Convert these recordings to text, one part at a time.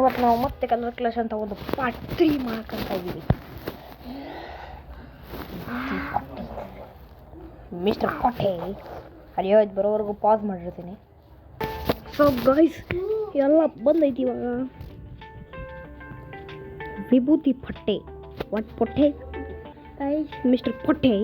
ಇವತ್ತು ನಾವು ಮತ್ತೆ ಕಲರ್ ಕ್ಲಾಶ್ ಅಂತ ಒಂದು ಪಾರ್ಟ್ 3 ಮಾಡ್ಕೊಂತ ಇದ್ದೀವಿ. ಮಿಸ್ಟರ್ ಪಟ್ಟೆ ಅಯ್ಯೋ ಇದು ಬರೋವರೆಗೂ ಪಾಸ್ ಮಾಡಿರ್ತೀನಿ. ಸೊ ಗೈಸ್ ಎಲ್ಲ ಬಂದೈತಿ ಇವಾಗ. ವಿಭೂತಿ ಪಟ್ಟೆ ವಾಟ್ ಪೊಟ್ಟೆ ಗೈಸ್ ಮಿಸ್ಟರ್ ಪಟ್ಟೆ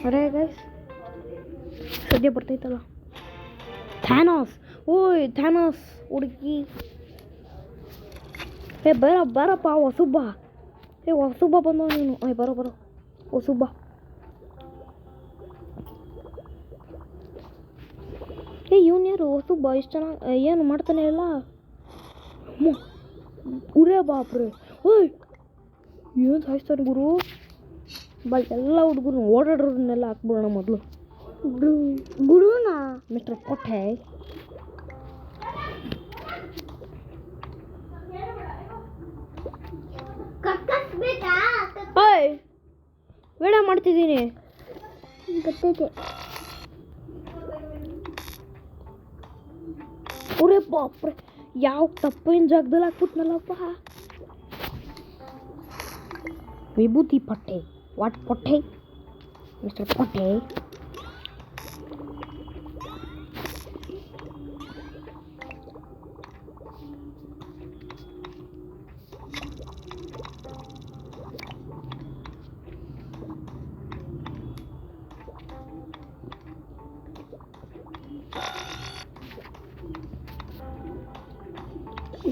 ಅರೆ ಗೈಸ್ ಸದ್ಯ ಬರ್ತೈತಲ್ಲ ಥ್ಯಾನೋಸ್. ಓಯ್ ಥ್ಯಾನೋಸ್ ಹುಡುಗಿ ಬರಪ್ಪ ಹೊಸುಬ್ಬ ಹೊಸುಬ್ಬ ಬಂದವ ನೀನು. ಬರೋ ಹೊಸುಬ್ಬ. ಇವನು ಯಾರು ಹೊಸುಬ್ಬ ಇಷ್ಟು ಚೆನ್ನಾಗಿ ಏನು ಮಾಡ್ತಾನೆ ಇಲ್ಲ. ಉರೇ ಬಾಪ್ರೆ ಓಯ್ ಏನು ಸಾಯಿಸ್ತಾನೆ ಗುರು. ಎಲ್ಲ ಹುಡುಗರು ಓಡಾಡ್ರನ್ನೆಲ್ಲ ಹಾಕ್ಬಿಡೋಣ ಮೊದಲು. ಗುರುನ ಮಿಸ್ಟರ್ ಪೊಟ್ಟೆ ಓಯ್ ಬೇಡ ಮಾಡ್ತಿದ್ದೀನಿ ಗೊತ್ತೈತೆ. ಉರೇ ಬಾಪ್ರೆ ಯಾವ ತಪ್ಪಿನ ಜಾಗದಲ್ಲಿ ಹಾಕ್ಬಿಟ್ನಲ್ಲಪ್ಪ. ವಿಭೂತಿ ಪಟ್ಟೆ ವಾಟ್ ಪೊಟ್ಟೆ ಮಿಸ್ಟರ್ ಪೊಟ್ಟೆ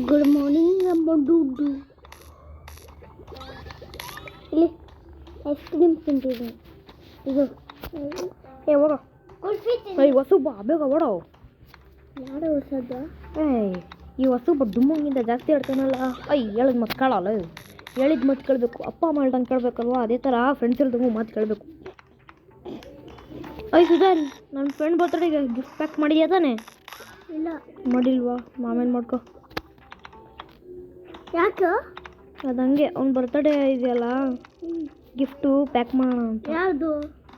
ಗುಡ್ ಮಾರ್ನಿಂಗ್ ಅಮ್ಮ ಡುಡ್ಡು. ಇಲ್ಲಿ ಐಸ್ ಕ್ರೀಮ್ ತಿಂತಿದ್ದೀನಿ. ಇದು ಓಡೋ ಹೊಸಬ್ಬ ಬೇಗ ಓಡೋ. ಯಾರು ಹೊಸಬ್ಬ? ಈ ಹೊಸಬ್ಬ ಡುಮ್ಮಂಗಿಂದ ಜಾಸ್ತಿ ಆಡ್ತಾನಲ್ಲ. ಹೇಳಿದ ಮಾತು ಕೇಳಲ್ಲ. ಹೇಳಿದ ಮಾತು ಕೇಳಬೇಕು. ಅಪ್ಪ ಅಮ್ಮ ಹೇಳ್ದಂಗೆ ಕೇಳಬೇಕಲ್ವ. ಅದೇ ಥರ ಫ್ರೆಂಡ್ಸ್ ಹೇಳ್ದಂಗೂ ಮಾತು ಕೇಳಬೇಕು. ಸುಧಾನ್ ನನ್ನ ಫ್ರೆಂಡ್ ಬರ್ತಡೆಗೆ ಗಿಫ್ಟ್ ಪ್ಯಾಕ್ ಮಾಡಿದ್ಯಾ ತಾನೆ? ಇಲ್ಲ ಮಾಡಿಲ್ವಾ? ಆಮೇಲೆ ಮಾಡ್ಕೊ. ಯಾಕೆ? ಅದು ಹಂಗೆ ಅವ್ನ ಬರ್ತಡೇ ಇದೆಯಲ್ಲ ಗಿಫ್ಟು ಪ್ಯಾಕ್ ಮಾಡೋಣ ಅಂತ. ಯಾವುದು?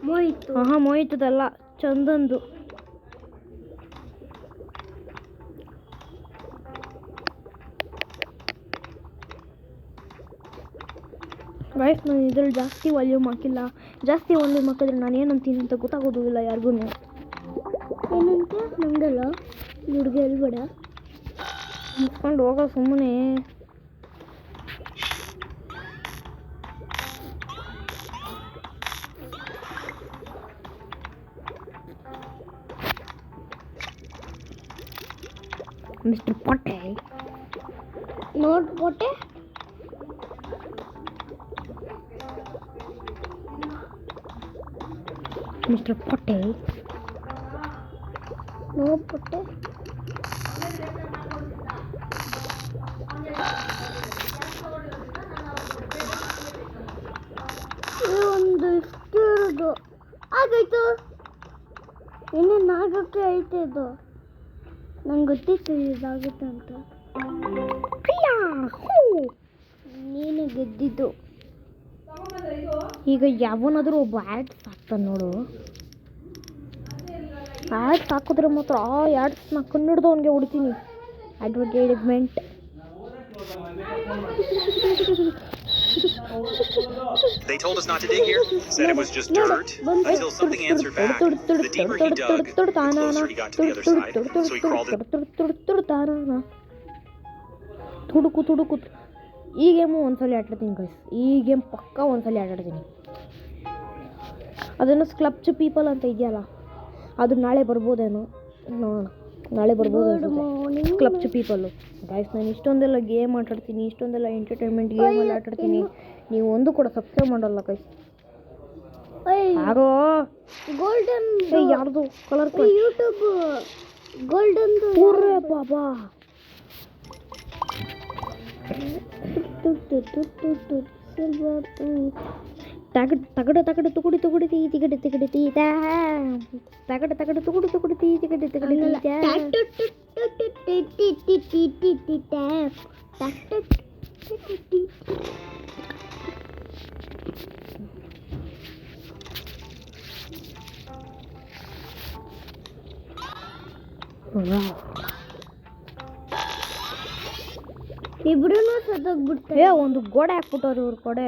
ಮೋಹಿತ್ತು. ಮೋಹಿತದಲ್ಲ ಚಂದಂದು. ಗೈಸ್ ನಾನು ಇದ್ರಲ್ಲಿ ಜಾಸ್ತಿ ವಾಲ್ಯೂಮ್ ಹಾಕಿಲ್ಲ. ಜಾಸ್ತಿ ವಾಲ್ಯೂಮ್ ಹಾಕಿದ್ರೆ ನಾನು ಏನಂತೀನಿ ಅಂತ ಗೊತ್ತಾಗೋದು ಇಲ್ಲ ಯಾರಿಗೂ. ಏನಂತ ನಂಗಲ್ಲ ಹುಡುಗ ಹೇಳ್ಬೇಡ ಮುಚ್ಕೊಂಡು ಹೋಗೋ ಸುಮ್ಮನೆ. ಮಿಸ್ಟರ್ ಪೊಟ್ಟೆ ನೋಡ್ ಪೊಟ್ಟೆ ಮಿಸ್ಟರ್ ಪೊಟ್ಟೆ ನೋಡ್ ಪೊಟ್ಟೆ ಒಂದು ಇಷ್ಟು ಆಗಾಯ್ತು. ಇನ್ನೇನು ಆಗೋಕ್ಕೆ ಐತೆ ಇದು. ನಂಗೆ ಗೊತ್ತಿತ್ತು ಇದಾಗುತ್ತೆ ಅಂತ. ನೀನು ಗೆದ್ದಿದ್ದು. ಈಗ ಯಾವನಾದರೂ ಒಬ್ಬ ಆ್ಯಡ್ಸ್ ಹಾಕ್ತಾನೆ ನೋಡು. ಆ್ಯಡ್ಸ್ ಹಾಕಿದ್ರೆ ಮಾತ್ರ ಆ ಆ್ಯಡ್ಸ್ನ ಕನ್ನಡದ ಅವನಿಗೆ ಹೊಡಿತೀನಿ. Advertisement. They told us not to dig here, said it was just dirt, until something answered back. The deeper he dug, the closer he got to the other side, so he crawled in. ತುಡುಕು ಈ game ಒಂದ್ಸಲ ಆಟಾಡ್ತೀನಿ guys. ಈ game ಪಕ್ಕ ಒಂದ್ಸಲ ಆಟಾಡ್ತೀನಿ. ಅದನ್ನು ಸ್ಕ್ಲಪ್ಚ್ people ಅಂತ ಇದೆಯಲ್ಲ ಅದು ನಾಳೆ ಬರ್ಬೋದೇನೋ ನೋಡೋಣ. ನಾಳೆ ಬರ್ಬೋದು ಕ್ಲಬ್ಚ್ ಪೀಪಲ್ಲು. ಗೈಸ್ ನಾನು ಇಷ್ಟೊಂದೆಲ್ಲ ಗೇಮ್ ಆಟಾಡ್ತೀನಿ, ಇಷ್ಟೊಂದೆಲ್ಲ ಎಂಟರ್ಟೈನ್ಮೆಂಟ್ ಗೇಮೆಲ್ಲ ಆಟಾಡ್ತೀನಿ. ನೀವು ಒಂದು ಕೂಡ ಸಬ್ಸ್ಕ್ರೈಬ್ ಮಾಡಲ್ಲ ಗೈಸ್. ಯಾರೋ ಗೋಲ್ಡನ್ ಯಾರ್ದು ಕಲರ್ ಯೂಟ್ಯೂಬ್ ಗೋಲ್ಡನ್ ಪೂರ್ರೆ ಬಾಬಾ ತಗಡ ತಗಡ ತುಗುಡಿ ತುಗುಡಿ ತೀ ತಿಗಡಿ ತಿಗಡಿ ತೀತ ತಗಡ ತಗಡ ತುಗುಡಿ ತುಗುಡಿ ತೀ ತಿಗಡಿ ತಿಗಡಿ ತೀತ ಇಬ್ರು ಸತ್ತೋಗ್ಬಿಡ್ತಾರೆ. ಒಂದು ಗೋಡೆ ಹಾಕ್ಬಿಟ್ಟವ್ರೆ ಇವ್ರ ಕಡೆ.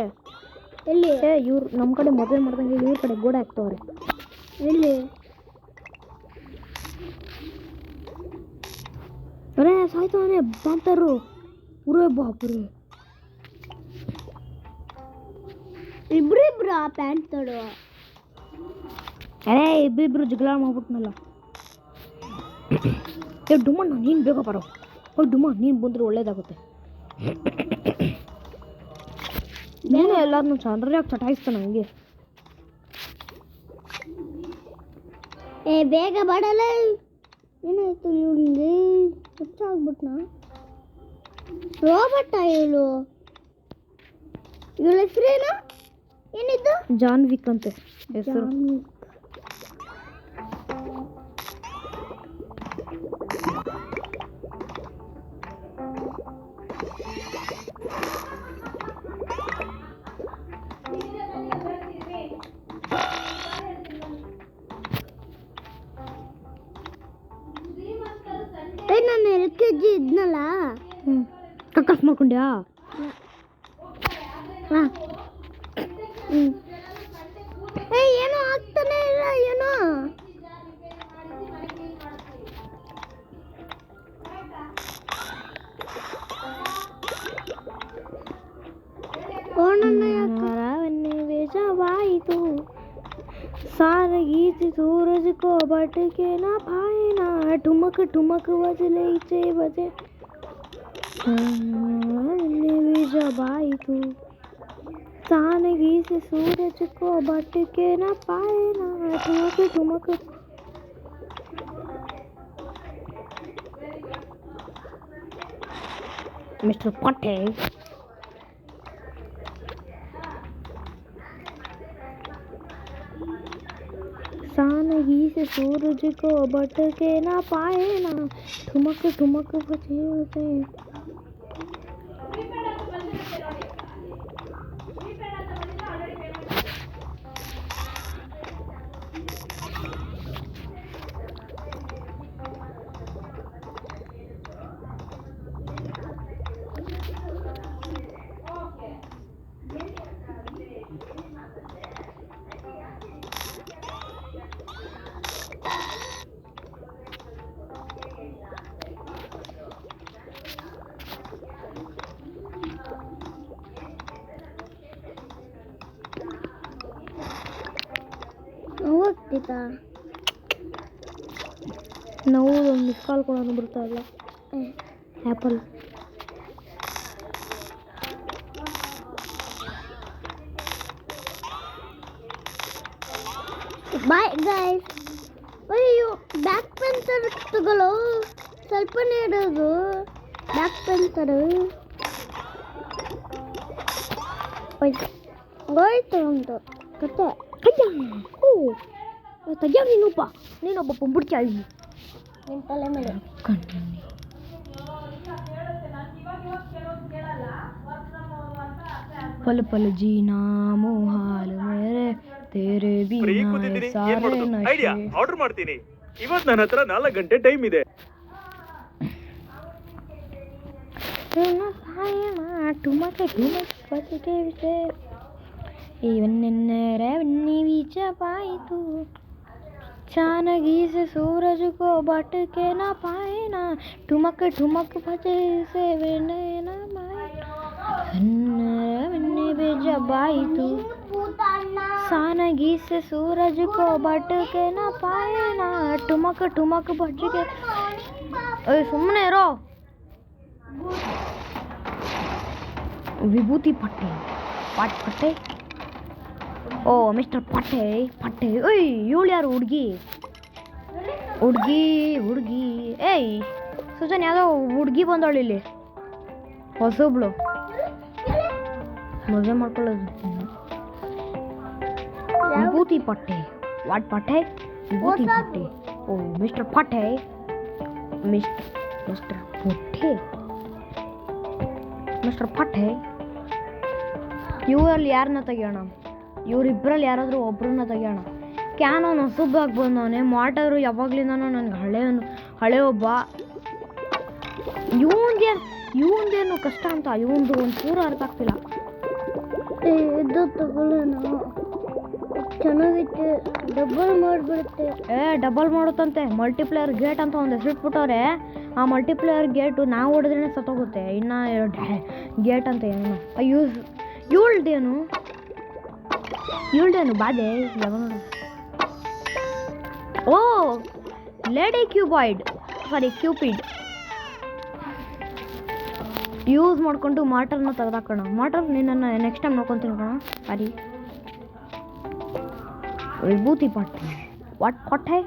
ಎಲ್ಲಿ? ಇವ್ರು ನಮ್ಮ ಕಡೆ ಮದುವೆ ಮಾಡ್ದಂಗೆ ಇವ್ರ ಕಡೆ ಗೋಡೆ ಹಾಕ್ತವ್ರೆ. ಎಲ್ಲಿ? ಅರೇ ಸಾಯ್ತವನೇ ಬಾಂತರು. ಉರೇ ಬಾಪ್ರೆ, ಇಬ್ರಿಬ್ರು ಆ ಪ್ಯಾಂಟ್ ತೊಡು. ಅರೇ ಇಬ್ಬಿಬ್ರು ಜಗಳ ಮಾಡ್ಬಿಟ್ನಲ್ಲ. ಡುಮಣ್ಣ ನೀನು ಬೇಗ ಬರೋ. ಡುಮ್ಮ ನೀನು ಬಂದ್ರೆ ಒಳ್ಳೇದಾಗುತ್ತೆ. ನೀನು ಎಲ್ಲಾರನ್ನೂ ಚೆನ್ನಾಗಿ ಚಟಾಯಿಸ್ತಾನೆ ಹಂಗೆ. ಬೇಗ ಮಾಡಲ್ಲ. ಏನಾಯ್ತು ಇವಳಿಗೆ? ಹುಚ್ಚಾಗ್ಬಿಟ್ನಾ? ರೋಬರ್ಟ ಇವಳು. ಇವಳ ಹೆಸರೇನು? ಏನಿದ್ದು? ಜಾನ್ವಿಕ್ ಅಂತೆ ಹೆಸರು. ನಾನು LKG ಇದ್ನಲ್ಲ, ಕಕ್ಕಸ್ ಮಾಡ್ಕೊಂಡ್ಯಾ? ಏನೋ ಆಗ್ತಾನೆ ಇಲ್ಲ. ಏನೋ ಬೇಜವಾಯಿತು. सारगीत सूरज को भटके ना पाए ना, ठुमक ठुमक बजले चे बजे भी जब आई तू. सारगी से सूरज को भटके ना पाए ना, ठुमक ठुमक. मिस्टर पटे सानगी से सूरज को भटके ना पाए ना, ठुमक ठुमक बजे उसे. ಹೋಗ್ತಿತ್ತಾ ನಾವು ಒಂದು ಮಿಸ್ ಕಾಲ್ ಕೊಡೋದು ಬರ್ತಾ ಇಲ್ಲ. Apple bye guys. ಅಯ್ಯೋ ಬ್ಯಾಕ್ ಪೆನ್ಸರ್ ತಗೊಳ್ಳೋ, ಸ್ವಲ್ಪನೇ ಇಡೋದು ಬ್ಯಾಕ್ ಪೆನ್ಸರು. ಹೋಯ್ತು ಒಂದು ಕತೆ. ತಗ್ಯ ನೀನೊಬ್ಬ ಪಂಬುಡ್ಚಾಳಿ ನಿನ್ನ ತಲೆ ಮೇಲೆ पल पल जीना मोहाल मेरे तेरे बिना सारे नशे. ಆರ್ಡರ್ ಮಾಡ್ತೀನಿ. ಇವತ್ತು ನನ್ನ ಹತ್ರ 4 ಗಂಟೆ ಟೈಮ್ ಇದೆ. ठुमक ठुमक बजके विसे चानगी से सूरज को भटके ना पाए ना, ठुमक ठुमक बजे से जब आई तू. सानगी से सूरज को भटके ना पाए ना, ठुमक ठुमक बजके. सुमने रो. विभूति पट्टे पट्टे. ಓ ಮಿಸ್ಟರ್ ಪಟ್ಟೆ ಪಟ್ಟೆ. ಓಯ್ ಇವಳು ಯಾರು? ಹುಡುಗಿ ಹುಡುಗಿ ಹುಡುಗಿ. ಏಯ್ ಸುಜನ್, ಯಾವುದೋ ಹುಡುಗಿ ಬಂದವಳು ಇಲ್ಲಿ, ಹೊಸೊಬ್ಳು ಮದುವೆ ಮಾಡ್ಕೊಳ್ಳೋದು. ವಿಭೂತಿ ಪಟ್ಟೆ. ವಾಟ್ ಪಟ್ಟೆ? ವಿಭೂತಿ ಪಟ್ಟೆ. ಓ ಮಿಸ್ಟರ್ ಪಟ್ಟೆ. ಮಿಸ್ಟರ್ ಪಟ್ಟೆ. ಮಿಸ್ಟರ್ ಪಟ್ಟೆ. ಇವರಲ್ಲಿ ಯಾರನ್ನ ತೆಗಿಯೋಣ? ಇವರಿಬ್ಬರಲ್ಲಿ ಯಾರಾದರೂ ಒಬ್ರನ್ನ ತೆಗಿಯೋಣ. ಕ್ಯಾನೋನ್ ಹೊಸಬಾಗಿ ಬಂದವನೇ. ಮಾಟರು ಯಾವಾಗ್ಲಿಂದನೂ ನನಗೆ ಹಳೆ ಒಬ್ಬ. ಇವಂದೇನು ಕಷ್ಟ ಅಂತ ಇವಂದು ಒಂಚೂರು ಅರ್ಥ ಆಗ್ತಿಲ್ಲ. ಇದು ತಗೊಳ್ಳೋಣ, ಚೆನ್ನಾಗೈತೆ, ಡಬಲ್ ಮಾಡಿಬಿಡುತ್ತೆ. ಡಬಲ್ ಮಾಡುತ್ತಂತೆ. ಮಲ್ಟಿಪ್ಲೇಯರ್ ಗೇಟ್ ಅಂತ ಒಂದು ಹೆಸರಿಟ್ಬಿಟ್ಟವ್ರೆ. ಆ ಮಲ್ಟಿಪ್ಲೇಯರ್ ಗೇಟು ನಾವು ಹೊಡೆದ್ರೇ ಸತ್ತೋಗುತ್ತೆ. ಇನ್ನು ಗೇಟ್ ಅಂತ ಏನು ಇವಳ್ದೇನು ಬಾಧೆ ಯಾವ ನೋಡು. ಓ ಲೇಡಿ ಕ್ಯೂಪಿಡ್ ಯೂಸ್ ಮಾಡಿಕೊಂಡು ಮಾಟರ್ನ ತೆಗೆದಾಕೋಣ. ಮಾಟರ್ ನಿನ್ನನ್ನು ನೆಕ್ಸ್ಟ್ ಟೈಮ್ ನೋಡ್ಕೊತೀನಿ ಕಣ. ಸರಿ ವಿಭೂತಿ ಪಟ್ಟೆ. ವಾಟ್ ಪಟ್ಟೆ?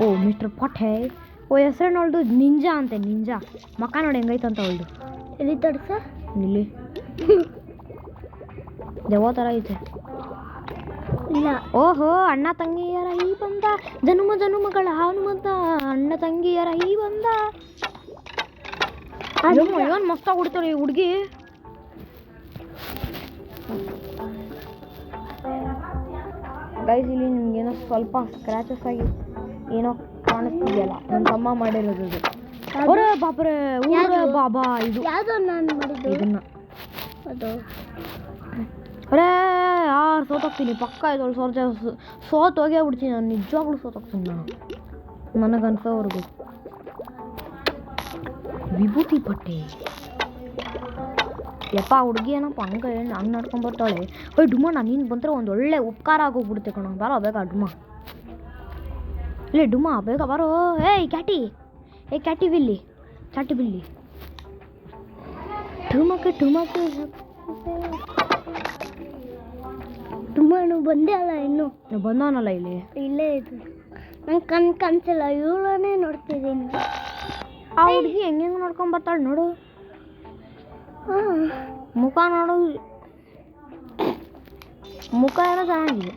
ಓ ಮಿಸ್ಟರ್ ಪಟ್ಟೆ. ಓ ಹೆಸರು ನೋಡ್ದು ನಿಂಜಾ ಅಂತೆ. ನಿಂಜಾ ಮಕ್ಕ ನೋಡಿ ಹೆಂಗೈತಂತ ಅವಳ್ದು. ಎಲ್ಲಿ ತಡ್ಸ ಇಲ್ಲಿ ದೆವ್ವ ಥರ ಐತೆ. ಇಲ್ಲ. ಓಹೋ ಅಣ್ಣ ತಂಗಿಯರ ಈ ಬಂದ, ಜನುಮಗಳ ಹನುಮಂತ. ಅಣ್ಣ ತಂಗಿಯರ ಈ ಬಂದ. ಇವನ್ ಮಸ್ತಾಗಿ ಹುಡ್ತಾಳೆ ಈ ಹುಡುಗಿ. ಗೈಸ್ ಇಲ್ಲಿ ನಿಮ್ಗೇನೋ ಸ್ವಲ್ಪ ಸ್ಕ್ರಾಚಸ್ ಆಗಿ ಏನೋ ಕಾಣಿಸ್ತಿದೆಯಲ್ಲ, ನನ್ನ ತಮ್ಮ ಮಾಡಿರೋದು. ಅವರೇ ಬಾಬ್ರೆ ಬಾಬಾ ಇದು ಯಾವುದೋ ನಾನು ಮಾಡಿದ್ದು ಇದನ್ನ. ಅದು ಅರೇ ಯಾರು ಸೋತೋಗ್ತೀನಿ ಪಕ್ಕ. ಇದೊಳು ಸೋತೋಗೇ ಬಿಡ್ತೀನಿ ನಾನು. ನಿಜವಾಗ್ಲೂ ಸೋತೋಗ್ತೀನಿ ನಾನು, ನನಗನ್ಸೋವರೆಗೂ. ವಿಭೂತಿ ಪಟ್ಟೆ. ಯಪ್ಪ ಹುಡುಗಿ ಏನಪ್ಪ ಹಂಗೆ ನಡ್ಕೊಂಬರ್ತಾಳೆ. ಡುಮಣ್ಣ ನೀನು ಬಂದರೆ ಒಂದು ಒಳ್ಳೆ ಉಪಕಾರ ಆಗೋಗ್ಬಿಡುತ್ತೆ ಕಣ. ಬರೋ ಬೇಗ ಡುಮ್ಮ. ಇಲ್ಲೇ ಡುಮ್ಮ ಬೇಗ ಬರೋ. ಕ್ಯಾಟಿ ಬಿಲ್ಲಿ ಠುಮಕ್ಕೆ ತುಂಬಾನು ಬಂದೇ ಅಲ್ಲ ಇನ್ನು. ಬಂದವನಲ್ಲ ಇಲ್ಲಿ. ಇಲ್ಲೇ ಇದು ನಂಗೆ ಕನ್ಸಿಲ್ಲ. ಇವಳನ್ನೇ ನೋಡ್ತಿದ್ದೀನಿ. ಆ ಹುಡುಗಿ ಹೆಂಗೆ ನೋಡ್ಕೊಂಬರ್ತಾಳೆ ನೋಡು. ಮುಖ ನೋಡು, ಮುಖ ಏನೋ ಚೆನ್ನಾಗಿದೆ.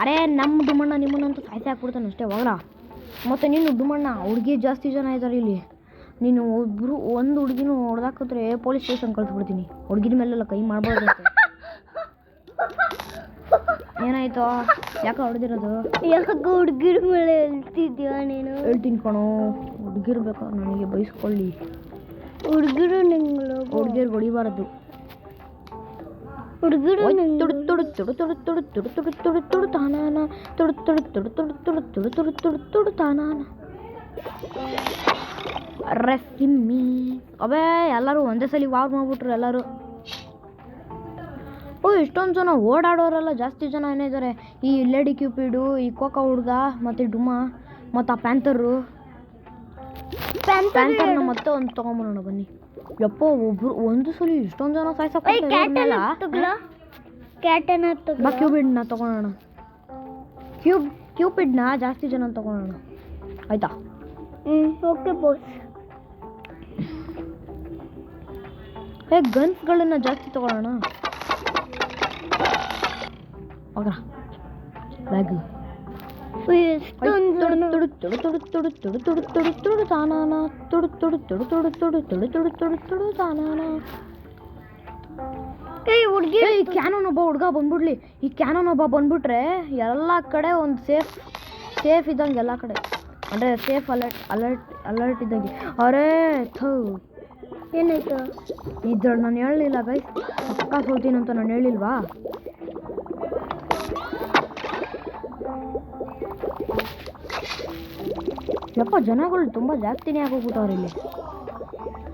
ಅರೇ ನಮ್ಮ ಡುಮಣ್ಣ ನಿಮ್ಮನ್ನಂತೂ ಸಾಯ್ಸಿ ಹಾಕ್ಬಿಡ್ತಾನೆ ಅಷ್ಟೇ ಹೋಗ್ರ. ಮತ್ತು ನೀನು ಡುಮಣ್ಣ ಹುಡುಗಿ ಜಾಸ್ತಿ ಜನ ಇದ್ದಾರೆ ಇಲ್ಲಿ. ನೀನು ಒಂದು ಹುಡುಗಿನೂ ಹೊಡೆದಾಕಿದ್ರೆ ಪೊಲೀಸ್ ಸ್ಟೇಷನ್ ಕಳಿಸ್ಬಿಡ್ತೀನಿ. ಹುಡುಗಿನ ಮೇಲೆಲ್ಲ ಕೈ ಮಾಡ್ಬಾರ್ದು ಅಂತ. ಏನಾಯ್ತು? ಯಾಕೆ ಹೊಡೆದಿರೋದು? ಯಾಕೆ ಹುಡುಗಿರ ಮೇಲೆ ಹೇಳ್ತಿದ್ಯಾ ನೀನು? ಹೇಳ್ತೀನಿ ಕಣೋ, ಹುಡುಗಿರು ಬೇಕಾ ನನಗೆ ಬೈಸ್ಕೊಳ್ಳಿ. ಹುಡುಗಿರು ಹುಡುಗಿರು ಹೊಡಿಬಾರದು. ಹುಡುಗಿರು ಅವೇ ಎಲ್ಲರೂ ಒಂದೇ ಸಲ ವಾರ್ ಮಾಡ್ಬಿಟ್ರು ಎಲ್ಲರೂ. ಓ ಇಷ್ಟೊಂದು ಜನ ಓಡಾಡೋರೆಲ್ಲ ಜಾಸ್ತಿ ಜನ ಏನಿದ್ದಾರೆ. ಈ ಲೇಡಿ ಕ್ಯೂಪಿಡು, ಈ ಕೋಕಾ ಹುಡುಗ, ಮತ್ತು ಡುಮ್ಮ, ಮತ್ತು ಆ ಪ್ಯಾಂಥರ್ನ ಮತ್ತೆ ಒಂದು ತೊಗೊಂಬರೋಣ ಬನ್ನಿ. ಯಪ್ಪ ಒಬ್ರು ಒಂದು ಸಲ ಇಷ್ಟೊಂದು ಜನ ಸಾಯ್ಸಕ್ಕೆ ಕ್ಯೂಪಿಡ್ನ ತೊಗೊಳೋಣ. ಕ್ಯೂಪಿಡ್ನ ಜಾಸ್ತಿ ಜನ ತೊಗೊಳೋಣ ಆಯ್ತಾ? Okay boss. ಗನ್ಸ್ಗಳನ್ನ ಜಾಸ್ತಿ ತೊಗೊಳೋಣ. ಬ್ಯಾಗ್ ಕ್ಯಾನೋನ್ ಒಬ್ಬ ಹುಡುಗ ಬಂದ್ಬಿಡ್ಲಿ. ಈ ಕ್ಯಾನೋನ್ ಒಬ್ಬ ಬಂದ್ಬಿಟ್ರೆ ಎಲ್ಲ ಕಡೆ ಒಂದು ಸೇಫ್ ಇದ್ದಂಗೆ. ಎಲ್ಲ ಕಡೆ ಅಂದರೆ ಸೇಫ್ ಅಲರ್ಟ್ ಇದ್ದಂಗೆ. ಅರೇ ಥೂ ಏನಾಯ್ತು? ಇದ್ರಲ್ಲಿ ನಾನು ಹೇಳಲಿಲ್ಲ ಗೈಸ್, ಪಕ್ಕ ಸೋಲ್ತೀನಿ ಅಂತ ನಾನು ಹೇಳಿಲ್ವಾ? ಯಪ್ಪ ಜನಗಳು ತುಂಬ ಜಾಸ್ತಿನೇ ಆಗೋಗ್ಬಿಟ್ಟವ್ರು ಇಲ್ಲಿ.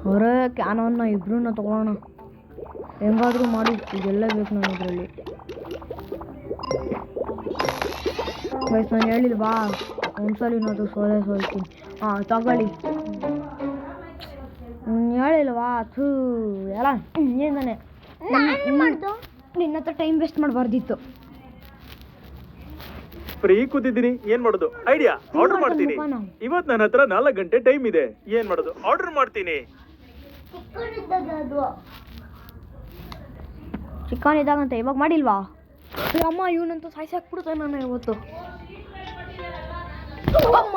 ಅವರೇ ಕ್ಯಾನೋನ್ನ ಇಬ್ಬರನ್ನ ತೊಗೊಳ್ಳೋಣ. ಹೆಂಗಾದರೂ ಮಾಡಿ ಇದೆಲ್ಲ ಬೇಕು ನಾನು ಇದರಲ್ಲಿ. ಗೈಸ್ ನಾನು ಹೇಳಿಲ್ವಾ, ಒಂದ್ಸಲ ಇನ್ನೊಂದು ಸೋಲ್ತೀನಿ. ತಗೊಳ್ಳಿ. ಹೇಳಿಲ್ವಾ? ಥೂ ಎಲ್ಲ ಏನಾನೆ ನಿನ್ನ ಹತ್ರ ಟೈಮ್ ವೇಸ್ಟ್ ಮಾಡಬಾರ್ದಿತ್ತು. ಫ್ರೀ ಕೂತಿದ್ದೀನಿ, ಏನ್ ಮಾಡೋದು? ಐಡಿಯಾ, ಆರ್ಡರ್ ಮಾಡ್ತೀನಿ. ಇವತ್ತು ನನ್ನ ಹತ್ರ 4 ಗಂಟೆ ಟೈಮ್ ಇದೆ. ಏನ್ ಮಾಡೋದು? ಆರ್ಡರ್ ಮಾಡ್ತೀನಿ. ಚಿಕನ್ ಇದಾಗಂತೆ ಇವಾಗ ಮಾಡಿಲ್ವಾ? ಅಮ್ಮ ಇವನಂತೂ ಸಾಯ್ಸಿ ಹಾಕ್ಬಿಡ್ತಾನೆ ನಾನು ಇವತ್ತು. ಅಮ್ಮ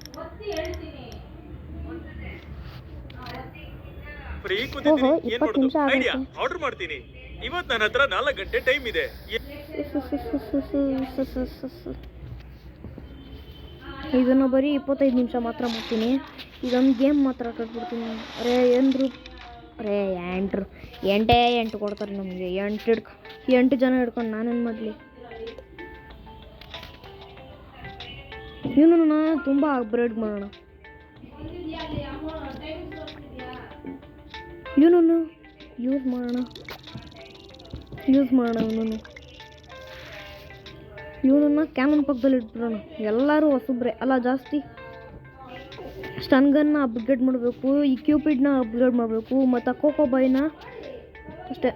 ಫ್ರೀ ಕೂತಿದ್ದೀನಿ ಓಹೋ, ಏನ್ 20 ಮಾಡೋದು ನಿಮಿಷ ಆಗೈತೆ. ಐಡಿಯಾ ಆರ್ಡರ್ ಮಾಡ್ತೀನಿ ಇವತ್ತು ನನ್ನ ಹತ್ರ 4 ಗಂಟೆ ಟೈಮ್ ಇದೆ ಇದನ್ನು ಬರೀ 25 ನಿಮಿಷ ಮಾತ್ರ ಮಾಡ್ತೀನಿ. ಇದೊಂದು ಗೇಮ್ ಮಾತ್ರ ಕಟ್ಬಿಡ್ತೀನಿ. ಅರೇ ಏನ್ರು ಅರೇ ಎಂಟು ಕೊಡ್ತಾರೆ ನಮಗೆ. 8 ಜನ ಹಿಡ್ಕೊಂಡು ನಾನೇನು ಮಾಡಲಿ? ಇವನು ತುಂಬ ಅಪ್ಗ್ರೇಡ್ ಮಾಡೋಣ. ಇವನನ್ನು ಯೂಸ್ ಮಾಡೋಣ ಇವನನ್ನು ಕ್ಯಾನನ್ ಪಕ್ಕದಲ್ಲಿ ಇಟ್ಬಿಡೋಣ. ಎಲ್ಲರೂ ಹೊಸಬ್ರೆ ಅಲ್ಲ ಜಾಸ್ತಿ. ಸ್ಟನ್ಗನ್ನ ಅಪ್ಗ್ರೇಡ್ ಮಾಡಬೇಕು, ಈ ಕ್ಯೂಪಿಡ್ನ ಅಪ್ಗ್ರೇಡ್ ಮಾಡಬೇಕು, ಮತ್ತು ಕೋಕೋ ಬಾಯ್ನ ಅಷ್ಟೇ.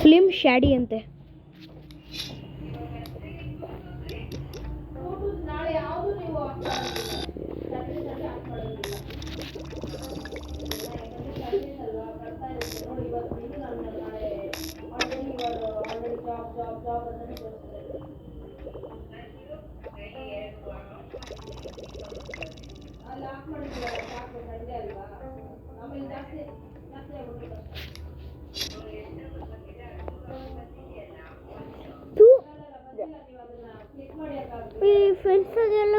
ಸ್ಲಿಮ್ ಶ್ಯಾಡಿ ಅಂತೆ. ಈ ಫ್ರೆಂಡ್ಸಾಗೆಲ್ಲ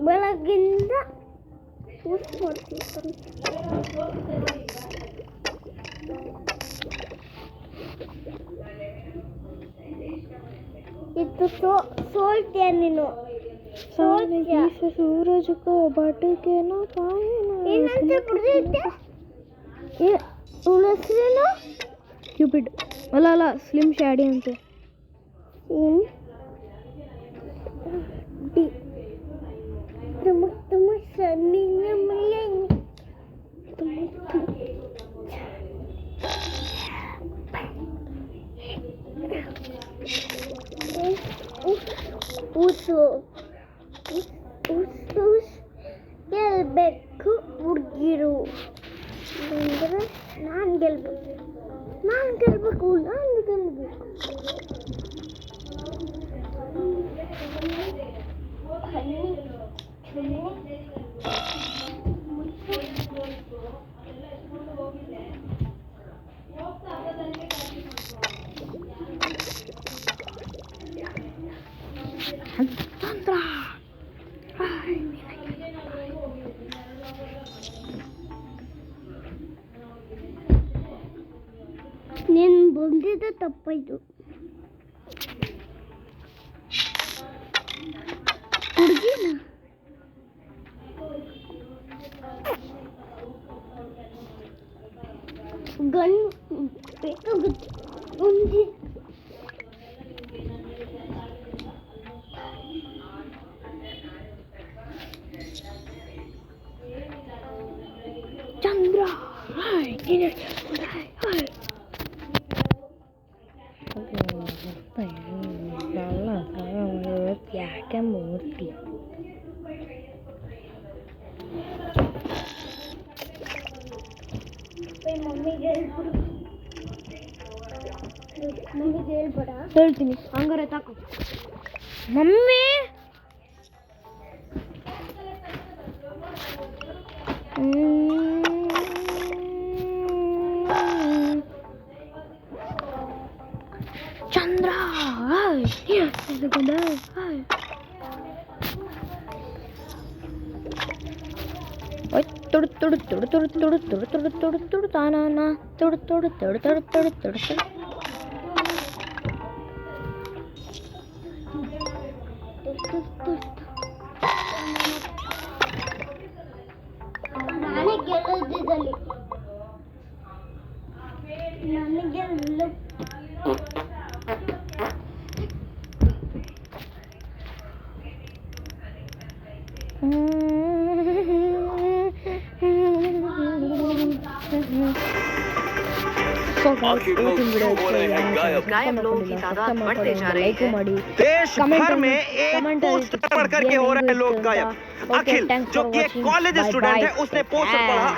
ಬೆಳಗ್ಗಿಂದ ಯೂಸ್ ಮಾಡ್ತಿರ್ತಾರೆ. ಇದು ಸೋಲ್ತೀಯ ನೀನು? सूरज को भटके न पाए ना. ಏನಂತ ಬಿಡ್ದಿದ್ದೆ? ಹೆಸರೇನು? ಕ್ಯೂಪಿಡ್ ಅಲ್ಲ ಸ್ಲಿಮ್ ಶ್ಯಾಡಿ ಅಂತೆ. ತುಂಬ ಸಣ್ಣ ಮಳೆ. ಗೆಲ್ಬೇಕು ಹುಡುಗಿರು ಅಂದರೆ ನಾನು ಗೆಲ್ಬೇಕು. ನೀನು ಬಂದಿದ್ದ ತಪ್ಪಾಯ್ತು. ಹುಡುಗಿನ ಗಂಡು ಬೇಕಾಗುತ್ತೆ. ಚಂದ್ರ ಯಾಕೆ ಮೂರ್ತಿ ಮಮ್ಮಿಗೆ ಹೇಳ್ಬೇಡ. ಹೇಳ್ತೀನಿ ಹಂಗಾರೆ ತಾಕು. ಮಮ್ಮಿ ಚಂದ್ರ ತುಡು ತುಡು ತುಡು ತುಡು ತುಡು ತುಡು ತುಡು ತುಡು ತುಡು ತಾನಾನ ತುಡು ತುಡು ತುಡು ತುಡು ತುಡು ತುಡು ತುಡು. ನಾನೇ ಗೆಲ್ಲೋದಿದ್ದಲ್ಲಿ ನನಗೆ आखिर लोग क्यों हो रहे हैं गायब लोगों की तादाद बढ़ते जा रही है। देश भर में एक पोस्टर पढ़ करके हो रहे हैं लोग गायब। अखिल जो कि एक कॉलेज स्टूडेंट है उसने पोस्टर पढ़ा